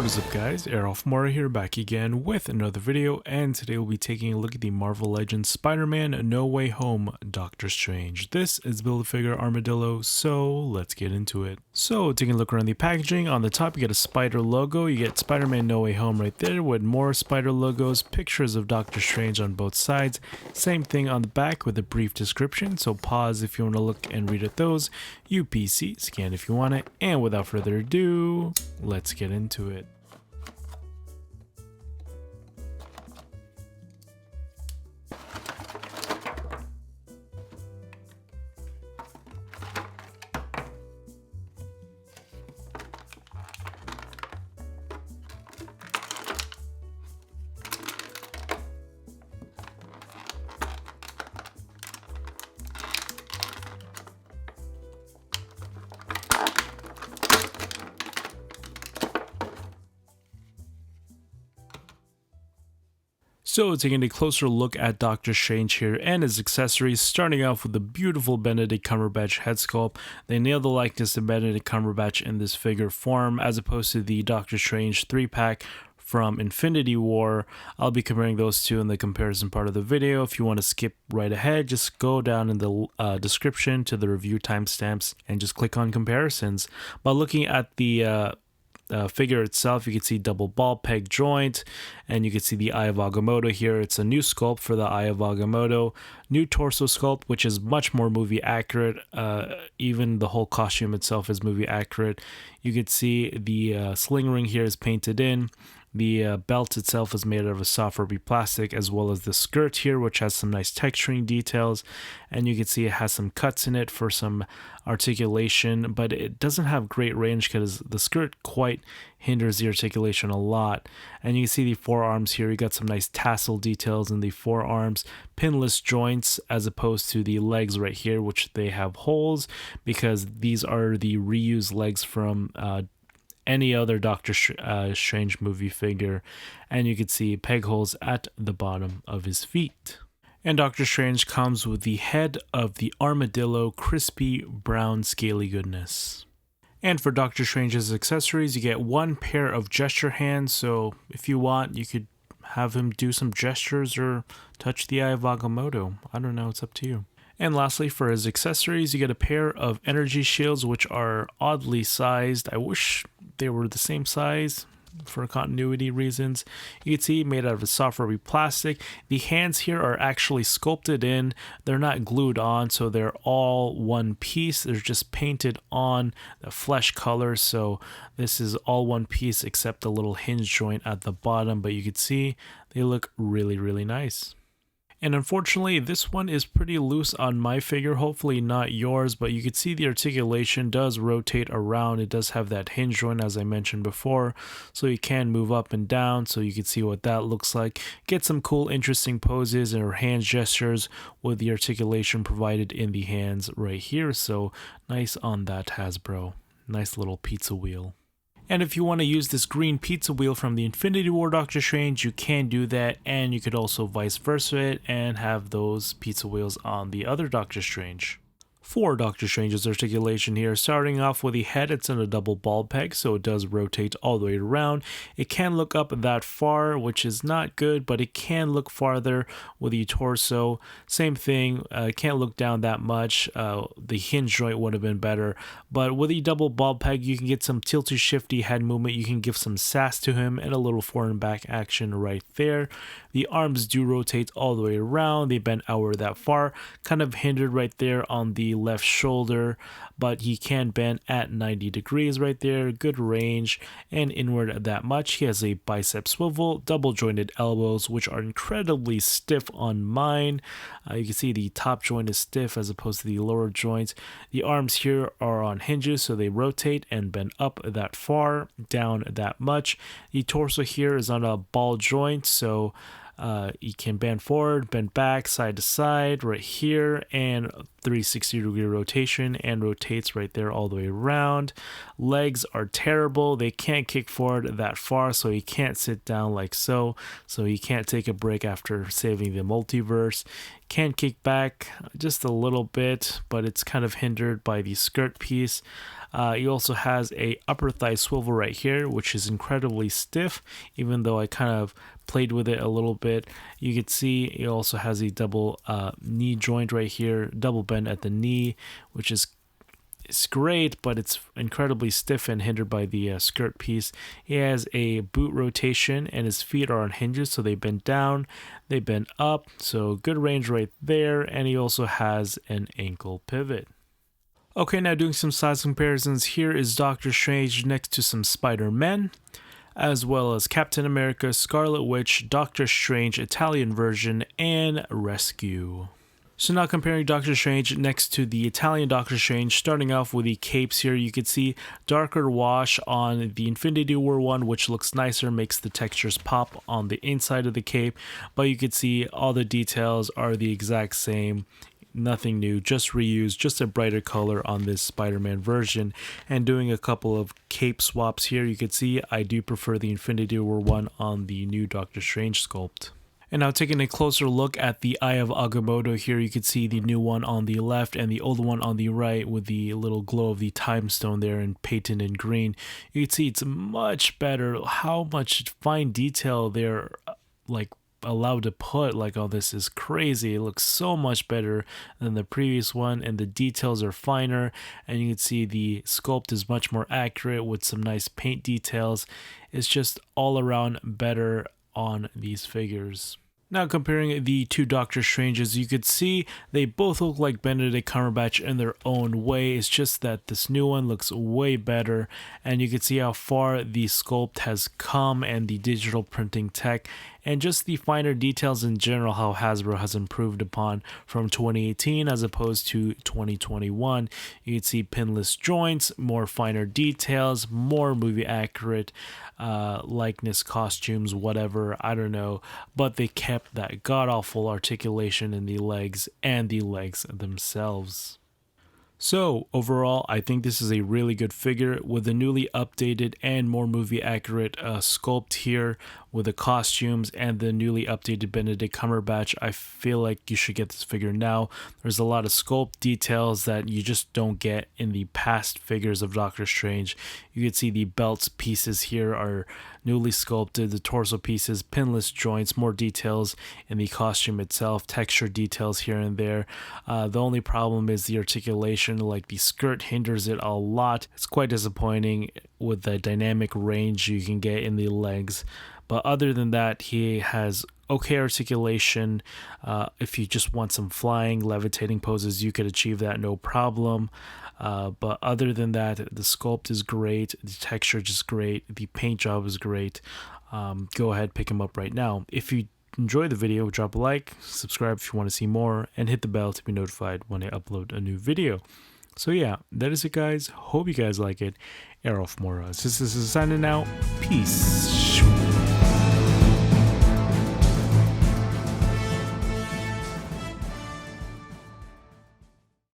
What is up guys, Arolf here back again with another video, and today we'll be taking a look at the Marvel Legends Spider-Man No Way Home Doctor Strange. This is Build-A-Figure Armadillo, so let's get into it. So taking a look around the packaging, on the top you get a spider logo, you get Spider-Man No Way Home right there with more spider logos, pictures of Doctor Strange on both sides, same thing on the back with a brief description, so pause if you want to look and read at those, UPC, scan if you want it, and without further ado, let's get into it. So taking a closer look at Doctor Strange here and his accessories, starting off with the beautiful Benedict Cumberbatch head sculpt. They nailed the likeness of Benedict Cumberbatch in this figure form as opposed to the Doctor Strange 3-pack from Infinity War. I'll be comparing those two in the comparison part of the video. If you want to skip right ahead, just go down in the description to the review timestamps and just click on comparisons. By looking at the figure itself, you can see double ball peg joint, and you can see the Eye of Agamotto here. It's a new sculpt for the Eye of Agamotto, new torso sculpt, which is much more movie accurate. Even the whole costume itself is movie accurate. You can see the sling ring here is painted in. The belt itself is made out of a soft rubbery plastic, as well as the skirt here, which has some nice texturing details, and you can see it has some cuts in it for some articulation, but it doesn't have great range because the skirt quite hinders the articulation a lot. And you can see the forearms here, you got some nice tassel details in the forearms, pinless joints as opposed to the legs right here, which they have holes because these are the reused legs from any other Doctor Strange movie figure, and you can see peg holes at the bottom of his feet. And Doctor Strange comes with the head of the armadillo, crispy brown scaly goodness. And for Doctor Strange's accessories, you get one pair of gesture hands, so if you want, you could have him do some gestures or touch the Eye of Agamotto. I don't know, it's up to you. And lastly, for his accessories, you get a pair of energy shields, which are oddly sized. I wish they were the same size for continuity reasons. You can see made out of a soft rubbery plastic. The hands here are actually sculpted in. They're not glued on, so they're all one piece. They're just painted on the flesh color, so this is all one piece except the little hinge joint at the bottom, but you can see they look really, really nice. And unfortunately, this one is pretty loose on my figure, hopefully not yours, but you can see the articulation does rotate around. It does have that hinge joint as I mentioned before, so you can move up and down, so you can see what that looks like. Get some cool, interesting poses or hand gestures with the articulation provided in the hands right here, so nice on that Hasbro. Nice little pizza wheel. And if you want to use this green pizza wheel from the Infinity War Doctor Strange, you can do that, and you could also vice versa it and have those pizza wheels on the other Doctor Strange. For Doctor Strange's articulation here, starting off with the head, it's in a double ball peg, so it does rotate all the way around. It can look up that far, which is not good, but it can look farther with the torso. Same thing, it can't look down that much. The hinge joint would have been better, but with the double ball peg, you can get some tilty shifty head movement. You can give some sass to him and a little forward and back action right there. The arms do rotate all the way around. They bend outward that far, kind of hindered right there on the left shoulder, but he can bend at 90 degrees right there, good range, and inward that much. He has a bicep swivel, double jointed elbows, which are incredibly stiff on mine. You can see the top joint is stiff as opposed to the lower joints. The arms here are on hinges, so they rotate and bend up that far, down that much. The torso here is on a ball joint, so You can bend forward, bend back, side to side, right here, and 360-degree rotation, and rotates right there all the way around. Legs are terrible. They can't kick forward that far, so he can't sit down like so. So he can't take a break after saving the multiverse. Can kick back just a little bit, but it's kind of hindered by the skirt piece. He also has a upper thigh swivel right here, which is incredibly stiff, even though I kind of played with it a little bit. You can see he also has a double knee joint right here, double bend at the knee, which is it's great, but it's incredibly stiff and hindered by the skirt piece. He has a boot rotation, and his feet are on hinges, so they bend down, they bend up, so good range right there, and he also has an ankle pivot. Okay, now doing some size comparisons. Here is Doctor Strange next to some Spider-Man, as well as Captain America, Scarlet Witch, Doctor Strange Italian version, and Rescue. So now comparing Doctor Strange next to the Italian Doctor Strange, starting off with the capes here, you can see darker wash on the Infinity War one, which looks nicer, makes the textures pop on the inside of the cape, but you can see all the details are the exact same. Nothing new, just reused, just a brighter color on this Spider-Man version. And doing a couple of cape swaps here, you can see I do prefer the Infinity War one on the new Doctor Strange sculpt. And now taking a closer look at the Eye of Agamotto here, you can see the new one on the left and the old one on the right with the little glow of the time stone there and painted in green. You can see it's much better. How much fine detail they're like allowed to put like on this is crazy. It looks so much better than the previous one, and the details are finer, and you can see the sculpt is much more accurate with some nice paint details. It's just all around better on these figures. Now comparing the two Doctor Stranges, you could see they both look like Benedict Cumberbatch in their own way. It's just that this new one looks way better, and you can see how far the sculpt has come and the digital printing tech and just the finer details in general, how Hasbro has improved upon from 2018 as opposed to 2021. You can see pinless joints, more finer details, more movie accurate likeness, costumes, whatever, I don't know, but they kept that god-awful articulation in the legs and the legs themselves. So overall, I think this is a really good figure with a newly updated and more movie accurate sculpt here with the costumes and the newly updated Benedict Cumberbatch. I feel like you should get this figure now. There's a lot of sculpt details that you just don't get in the past figures of Doctor Strange. You can see the belts pieces here are newly sculpted, the torso pieces, pinless joints, more details in the costume itself, texture details here and there. The only problem is the articulation, like the skirt hinders it a lot. It's quite disappointing with the dynamic range you can get in the legs. But other than that, he has okay articulation. If you just want some flying, levitating poses, you could achieve that no problem. But other than that, the sculpt is great, the texture is just great, the paint job is great. Go ahead, pick him up right now. If you enjoy the video, drop a like, subscribe if you want to see more, and hit the bell to be notified when I upload a new video. So yeah, that is it guys. Hope you guys like it. Arolf Moras. This is signing out. Peace.